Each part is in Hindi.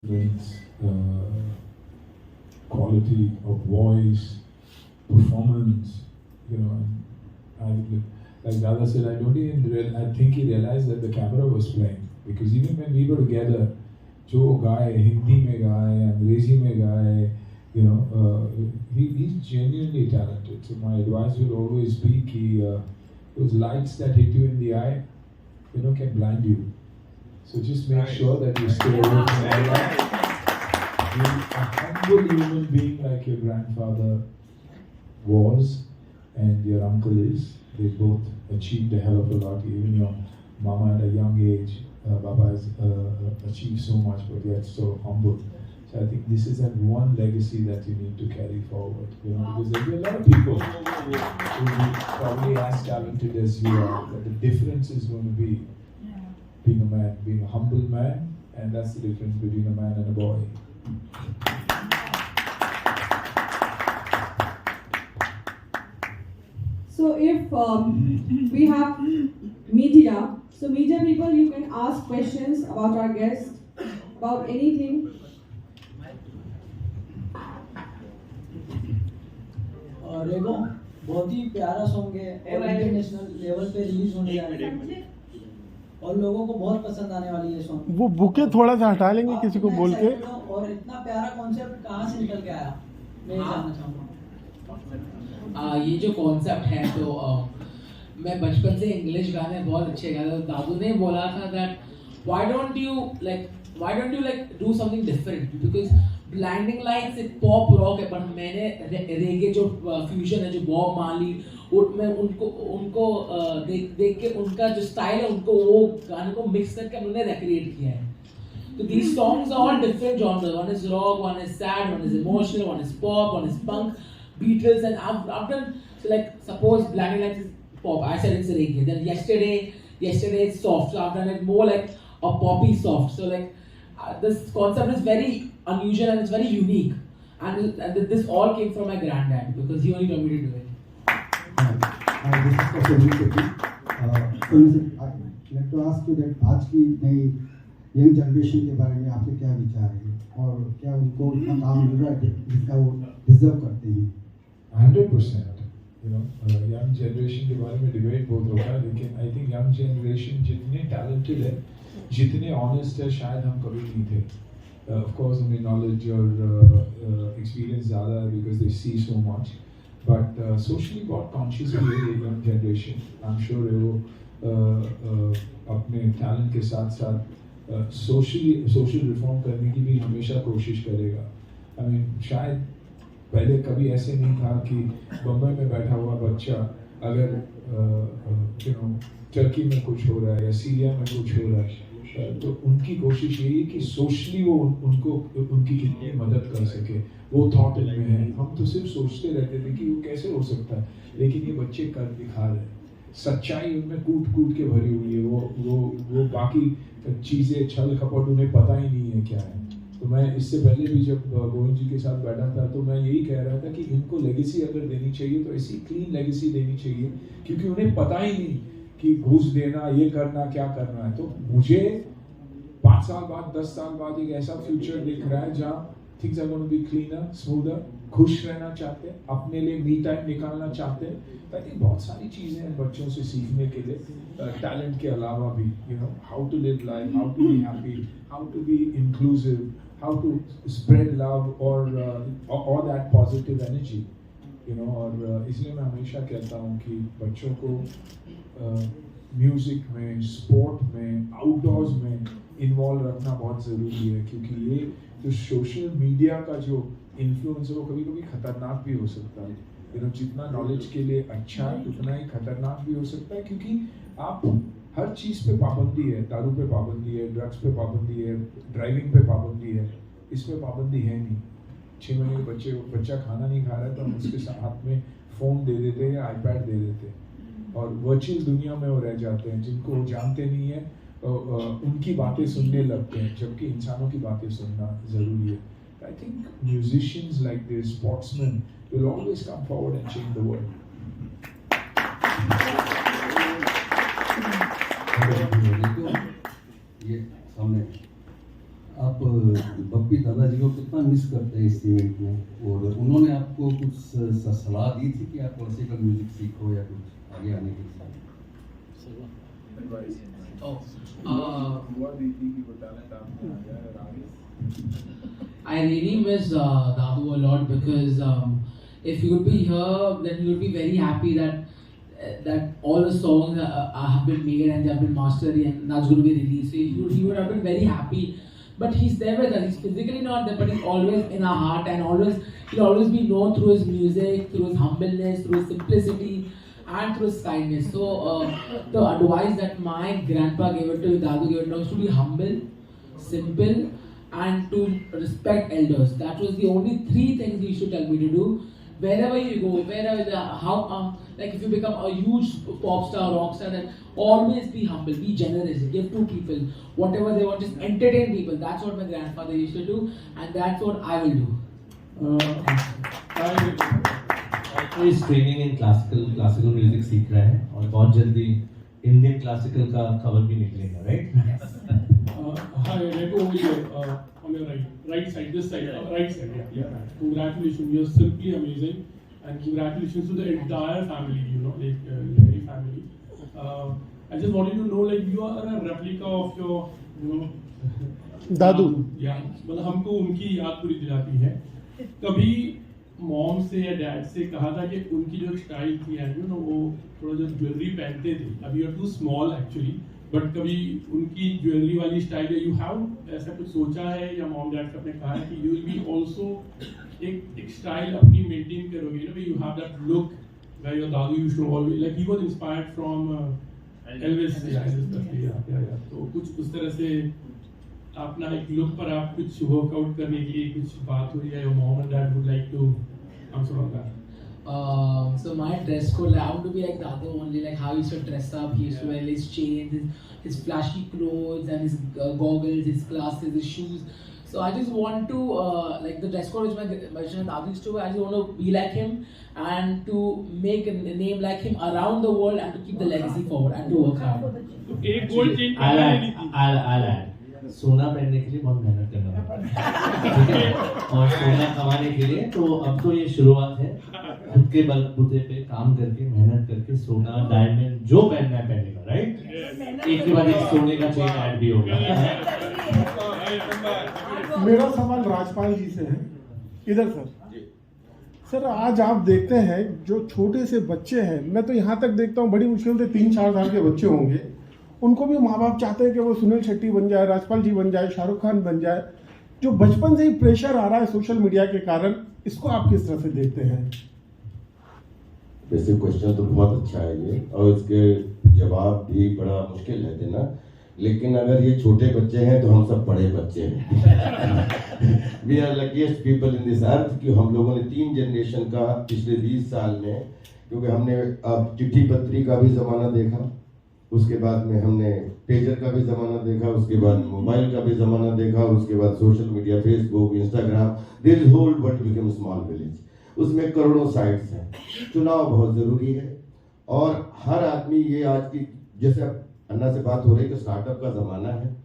Brains, quality of voice, performance, you know. And like Dada said, I think he realized that the camera was playing, because even when we were together, जो गाए हिंदी में गाए अंग्रेजी में गाए, you know, he's genuinely talented. So my advice will always be कि those lights that hit you in the eye, you know, can blind you. So just make sure that you stay away from all that. Be a humble human being like your grandfather was and your uncle is. They both achieved a hell of a lot. Even your mama at a young age, Baba has achieved so much, but yet so humble. So I think this is that one legacy that you need to carry forward. You know, because there'll be a lot of people who will be probably as talented as you are, but the difference is going to be being a man, being a humble man, and that's the difference between a man and a boy. So if we have media, so media people, you can ask questions about our guest, about anything. रेगो बहुत ही प्यारा सॉन्ग है और इंटरनेशनल लेवल पे रिलीज होने जा रहा है और लोगों को बहुत पसंद आने वाली है सॉन्ग। वो बुके थोड़ा सा हटा लेंगे किसी को बोल के। और इतना प्यारा कॉन्सेप्ट कहाँ से निकल के आया, मैं जानना चाहूँगा। ये जो कॉन्सेप्ट है, तो मैं बचपन से इंग्लिश गाने बहुत अच्छे गाता था। दादू ने बोला था that why don't you do something different, because blinding lights एक पॉप रॉक है, पर मैंने रेगे जो फ्यूजन है, जो बॉब मार्ली, मैं उनको देख के उनका जो स्टाइल है, उनको वो गाने को मिक्स करके उन्होंने रिक्रिएट किया है। So these songs are all different genres. One is rock, one is sad, one is emotional, one is pop, one is punk, Beatles, and I've done, so like suppose Blinding Lights is pop, I said it's reggae. Then yesterday it's soft, so I've done it more like a poppy soft. So like this concept is very unusual and it's very unique, and this all came from my granddad because he only told me to do it. This is Dr. Shetty. So I'd like to ask you that आज की नई यंग जनरेशन के बारे में आपके क्या विचार है और क्या उनको इतना काम मिल रहा है जिसका वो डिजर्व करते हैं? 100%. You know, यंग जनरेशन के बारे में डिबेट बहुत होता है, लेकिन आई थिंक यंग जनरेशन जितने टैलेंटेड है, जितने ऑनेस्ट है, शायद हम कभी नहीं थे. Of course, उनमें नॉलेज और एक्सपीरियंस ज़्यादा है because they see so much. But socially बहुत conscious है ये यंग जनरेशन. I'm sure वो अपने टैलेंट के साथ साथ सोशल रिफॉर्म करने की भी हमेशा कोशिश करेगा. आई मीन शायद पहले कभी ऐसे नहीं था कि बम्बई में बैठा हुआ बच्चा अगर टर्की में कुछ हो रहा है या सीरिया में कुछ हो रहा है, तो उनकी कोशिश यही है कि सोशली वो उनकी कितनी मदद कर सके. वो थॉट इनमें है. हम तो सिर्फ सोचते रहते थे कि वो कैसे हो सकता है, लेकिन ये बच्चे कर दिखा रहे हैं. सच्चाई उनमें कूट के भरी हुई है. वो बाकी चीज़ें छल कपट उन्हें पता ही नहीं है क्या है. तो मैं इससे पहले भी जब गोविंद जी के साथ बैठा था, तो मैं यही कह रहा था कि इनको लेगेसी अगर देनी चाहिए तो ऐसी क्लीन लेगेसी देनी चाहिए, क्योंकि उन्हें पता ही नहीं कि घूस देना, ये करना, क्या करना है. तो मुझे 5 साल बाद 10 साल बाद एक ऐसा फ्यूचर दिख रहा है जहाँ things are going to be cleaner, smoother. खुश रहना चाहते हैं, अपने लिए मी टाइम निकालना चाहते हैं. आई थिंक बहुत सारी चीज़ें हैं बच्चों से सीखने के लिए, टैलेंट के अलावा भी. You know, how to live life, how to be happy, how to be inclusive, how to spread love और that positive energy. You know, और इसलिए मैं हमेशा कहता हूँ कि बच्चों को म्यूज़िक में, स्पोर्ट में, आउटडोर्स में इन्वॉल्व रखना बहुत ज़रूरी है, क्योंकि ये जो सोशल मीडिया का जो इन्फ्लुएंस है वो कभी कभी खतरनाक भी हो सकता है. यू नो, जितना नॉलेज के लिए अच्छा है उतना ही खतरनाक भी हो सकता है, क्योंकि आप हर चीज़ पे पाबंदी है. दारू पे पाबंदी है, ड्रग्स पे पाबंदी है, ड्राइविंग पे पाबंदी है. इस पे पाबंदी है नहीं. 6 महीने के बच्चा खाना नहीं खा रहा है तो हम उसके हाथ में फ़ोन दे देते हैं या आईपैड दे देते हैं, और वर्चुअल दुनिया में वो रह जाते हैं. जिनको वो जानते नहीं है उनकी बातें सुनने लगते हैं, जबकि इंसानों की बातें सुनना ज़रूरी है. I think musicians like this, sportsmen, will always come forward and change the world. ये सामने आप बप्पी दादाजी को कितना मिस करते हैं इस इवेंट में, और उन्होंने आपको कुछ सलाह दी थी कि आप क्लासिकल म्यूजिक सीखो या कुछ आगे आने के लिए? I really miss Dadu a lot because if you would be here, then you would be very happy that all the songs have been made and they have been mastered and that's going to be released. So he would have been very happy. But he's there with us. He's physically not there, but he's always in our heart, and he'll always be known through his music, through his humbleness, through his simplicity, and through his kindness. So the advice that my grandpa gave it to Dadu gave it to us to be humble, simple, and to respect elders. That was the only 3 things he used to tell me to do. Wherever you go, like if you become a huge pop star, rock star, then always be humble, be generous, give to people whatever they want, just entertain people. That's what my grandfather used to do, and that's what I will do. इस ट्रेनिंग इन क्लासिकल म्यूजिक सीख रहे हैं और बहुत जल्दी इंडियन क्लासिकल का खबर भी निकलेगा, right? Hi, Rego over here, on your right side, this side, right side, yeah. Congratulations, you're simply amazing, and congratulations to the entire family, like Larry family. I just wanted to know, like, you are a replica of your, Dadu. Yeah, मतलब हमको उनकी याद पूरी दिलाती है। कभी मॉम से या डैड से कहा था कि उनकी जो स्टाइल थी वो थोड़ा जो ज्वेलरी पहनते थे, अभी you are too small actually, but कभी उनकी ज्वेलरी वाली स्टाइल यू हैव ऐसा कुछ सोचा है या मॉम डैड से आपने कहा है कि यू विल बी आल्सो एक स्टाइल अपनी मेंटेन करोगे, you have that look where your दादू used to always, like he was inspired from Elvis, तो कुछ उस तरह से अपना एक लुक पर आप कुछ वर्कआउट करने के लिए कुछ बात हो रही है, mom and dad would like to answer on that? So my dress code, I want to be like Dadu only, like how he used to dress up. He used to wear his chains, his flashy clothes, and his goggles, his glasses, his shoes. So I just want to like the dress code which my Dadu used to wear. I just want to be like him and to make a name like him around the world and to keep the legacy forward and to work hard. एक गोल्ड चेन I'll add. सोना पहनने के लिए बहुत मेहनत करना पड़ता है, ठीक है? और सोना कमाने के लिए तो अब तो ये शुरुआत है, खुद के बलबूते पे काम करके मेहनत करके सोना डायमंड जो पहनना है पहनेगा, राइट? एक के बाद एक सोने का चेन ऐड भी होगा। मेरा सवाल राजपाल जी से है, इधर सर। आज आप देखते हैं जो छोटे से बच्चे हैं, मैं तो यहाँ तक देखता हूँ बड़ी मुश्किल से 3-4 साल के बच्चे होंगे, उनको भी माँ बाप चाहते हैं कि वो सुनील शेट्टी बन जाए, राजपाल जी बन जाए, शाहरुख खान बन जाए। जो बचपन से ही प्रेशर आ रहा है सोशल मीडिया के कारण, इसको आप किस तरह से देखते हैं? वैसे क्वेश्चन तो बहुत अच्छा है ये, और इसके जवाब भी बड़ा मुश्किल है देना, लेकिन अगर ये छोटे बच्चे हैं तो हम सब बड़े बच्चे हैं। We are luckiest people in this earth कि हम लोगों ने 3 जनरेशन का पिछले 20 साल में, क्योंकि हमने अब चिट्ठी पत्री का भी ज़माना देखा, उसके बाद में हमने पेजर का भी ज़माना देखा, उसके बाद मोबाइल का भी ज़माना देखा, उसके बाद social media, Facebook, Instagram, this whole world become small village. उसमें करोड़ों साइट्स हैं। चुनाव बहुत ज़रूरी है, और हर आदमी ये आज की, जैसे अन्ना से बात हो रही है कि स्टार्टअप का ज़माना है,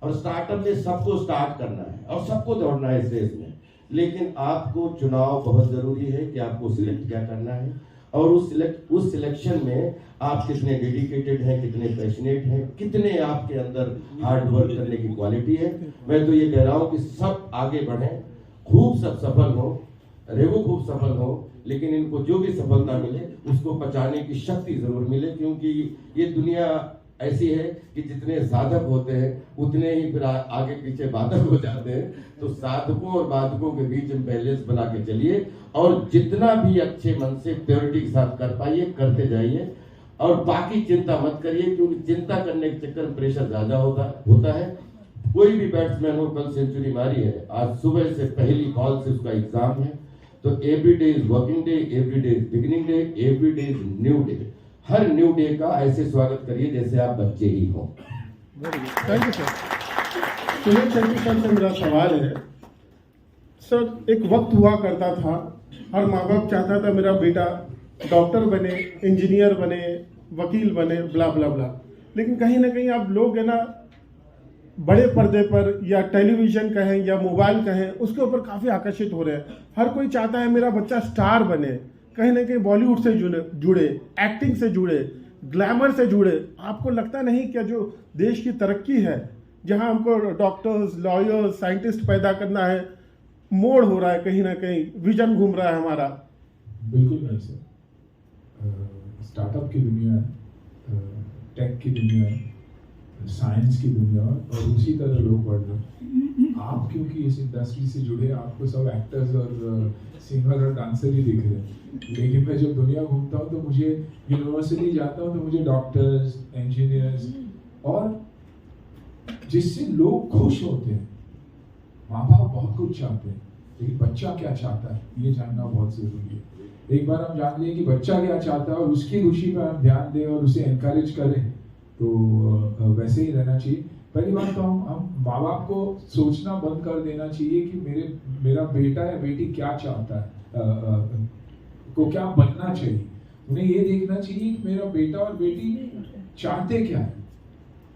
और स्टार्टअप में सबको स्टार्ट करना है और सबको दौड़ना है इस रेस में, लेकिन आपको चुनाव बहुत ज़रूरी है कि आपको सिलेक्ट क्या करना है, और उस सिलेक्शन में आप कितने डेडिकेटेड हैं, कितने पैशनेट हैं, कितने आपके अंदर हार्ड वर्क करने की क्वालिटी है। मैं तो ये कह रहा हूँ कि सब आगे बढ़ें, खूब सब सफल हो, रेगो खूब सफल हो, लेकिन इनको जो भी सफलता मिले उसको पचाने की शक्ति जरूर मिले, क्योंकि ये दुनिया ऐसी है कि जितने साधक होते हैं उतने ही फिर आगे पीछे बाधक हो जाते हैं। तो साधकों और बाधकों के बीच में बैलेंस बना के चलिए, और जितना भी अच्छे मन से प्योरिटी के साथ कर पाइए करते जाइए, और बाकी चिंता मत करिए, क्योंकि चिंता करने के चक्कर में प्रेशर ज्यादा होता है। कोई भी बैट्समैन हो, कल सेंचुरी मारी है, आज सुबह से पहली बॉल से उसका एग्जाम है, तो every day is working day, every day is beginning day, every day is new day. Her new day का ऐसे स्वागत करिए जैसे आप बच्चे ही हो। Thank you sir. Sunil Shetty sir से मेरा सवाल है, सर एक वक्त हुआ करता था, हर माँ बाप चाहता था मेरा बेटा डॉक्टर बने, इंजीनियर बने, वकील बने, ब्ला ब्ला ब्ला, लेकिन कहीं ना कहीं आप लोग है ना बड़े पर्दे पर या टेलीविज़न कहें या मोबाइल कहें उसके ऊपर काफ़ी आकर्षित हो रहे हैं। हर कोई चाहता है मेरा बच्चा स्टार बने, कहीं ना कहीं बॉलीवुड से जुड़े, एक्टिंग से जुड़े, ग्लैमर से जुड़े। आपको लगता नहीं क्या जो देश की तरक्की है, जहां हमको डॉक्टर्स, लॉयर्स, साइंटिस्ट पैदा करना है, मोड़ हो रहा है, कहीं ना कहीं विजन घूम रहा है हमारा? बिल्कुल नहीं सर। स्टार्टअप की दुनिया है, टेक की दुनिया है, साइंस की दुनिया है, और उसी तरह लोग बढ़ रहे हैं। आप क्योंकि इस इंडस्ट्री से जुड़े, आपको सब एक्टर्स और सिंगर और डांसर ही दिख रहे हैं, लेकिन मैं जब दुनिया घूमता हूँ तो मुझे यूनिवर्सिटी जाता हूँ तो मुझे डॉक्टर्स, इंजीनियर्स और जिससे लोग खुश होते हैं। माँ बाप बहुत कुछ चाहते हैं, लेकिन बच्चा क्या चाहता है ये जानना बहुत जरूरी है। एक बार हम जान लें कि बच्चा क्या चाहता है और उसकी खुशी पर हम ध्यान दें और उसे एनकरेज करें तो वैसे ही रहना चाहिए। पहली बात तो हम माँ बाप को सोचना बंद कर देना चाहिए कि मेरा बेटा या बेटी क्या चाहता है, को क्या बनना चाहिए। उन्हें ये देखना चाहिए कि मेरा बेटा और बेटी चाहते क्या है,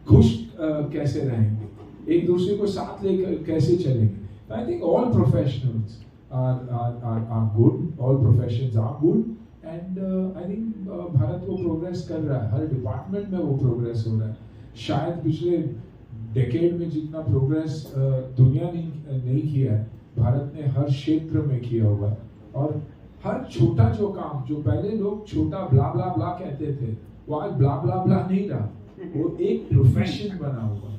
खुश कैसे रहेंगे, एक दूसरे को साथ लेकर कैसे चलेंगे। I think all professionals are good, all professions are good, and I think Bharat वो प्रोग्रेस कर रहा है, हर डिपार्टमेंट में वो प्रोग्रेस हो रहा है। शायद पिछले डेकेड में जितना प्रोग्रेस दुनिया ने नहीं किया है, भारत ने हर क्षेत्र में किया होगा। और हर छोटा जो काम, जो पहले लोग छोटा ब्ला ब्ला ब्ला कहते थे, वो आज ब्ला ब्ला ब्ला नहीं रहा, वो एक प्रोफेशन बना हुआ।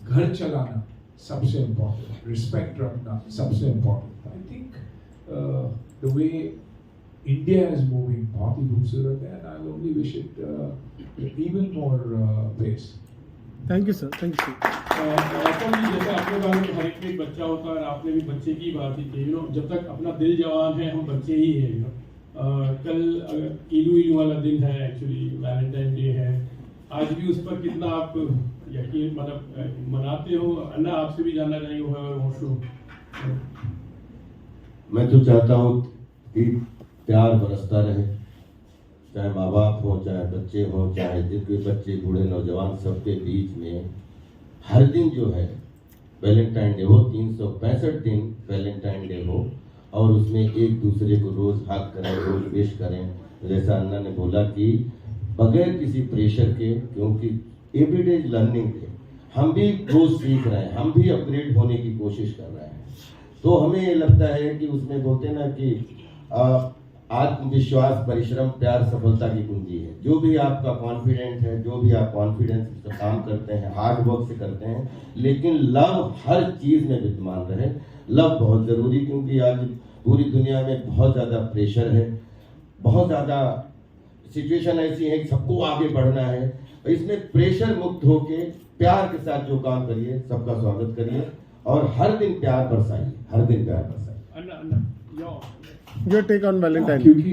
घर चलाना सबसे इम्पोर्टेंट, रिस्पेक्ट रखना सबसे important. I think the way India is moving बहुत ही खूबसूरत है, and I only wish it even more pace. Thank you sir, thank you. जैसे आपने कहा कि हर एक में एक बच्चा होता है, और आपने भी बच्चे की बात ही की, जब तक अपना दिल जवान है हम बच्चे ही हैं। कल इलू वाला दिन है, एक्चुअली वैलेंटाइन डे है, आज भी उस पर कितना आप यकीन मतलब मनाते हो? अन्ना, आपसे भी जानना चाहिए। मैं तो चाहता हूँ कि प्यार बरसता रहे, चाहे माँ बाप हो, चाहे बच्चे हो, चाहे जिनके बच्चे, बूढ़े, नौजवान, सबके बीच में हर दिन जो है वैलेंटाइन डे हो, 365 दिन वैलेंटाइन डे हो, और उसमें एक दूसरे को रोज हक करें, रोज विश करें। जैसा अन्ना ने बोला कि बगैर किसी प्रेशर के, क्योंकि एवरीडे लर्निंग डे, हम भी रोज सीख रहे हैं, हम भी अपग्रेड होने की कोशिश कर रहे हैं। तो हमें ये लगता है कि उसमें बोलते हैं ना कि आत्मविश्वास, परिश्रम, प्यार सफलता की कुंजी है। जो भी आपका कॉन्फिडेंट है, जो भी आप कॉन्फिडेंस से काम करते हैं, हार्ड वर्क से करते हैं, लेकिन लव हर चीज में विद्यमान रहे। लव बहुत जरूरी, क्योंकि आज पूरी दुनिया में बहुत ज्यादा प्रेशर है, बहुत ज्यादा सिचुएशन ऐसी है कि सबको आगे बढ़ना है। इसमें प्रेशर मुक्त होके प्यार के साथ जो काम करिए, सबका स्वागत करिए और हर दिन प्यार बरसाइए, हर दिन प्यार बरसाइए। Your take on Valentine? क्योंकि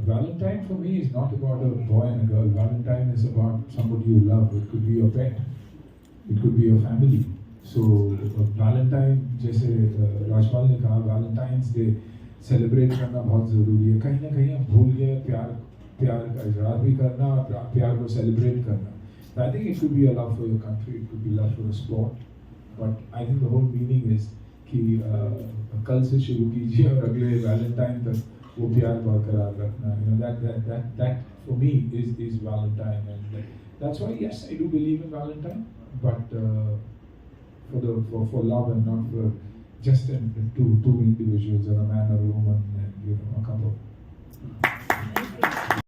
Valentine for me is not about a boy and a girl. Valentine is about somebody you love. It could be your pet, it could be your family. So Valentine, जैसे राजपाल ने कहा, Valentine's Day सेलिब्रेट करना बहुत ज़रूरी है। कहीं ना कहीं हम भूल गए प्यार का इजहार भी करना और प्यार को सेलिब्रेट करना। I think it could be a love for your country, it could be love for a sport, but I think the whole meaning is कि कल से शुरू कीजिए और अगले वैलेंटाइन तक वो प्यार बरकरार रखना। That for me is Valentine, and that's why yes, I do believe in Valentine, but for love and not for just two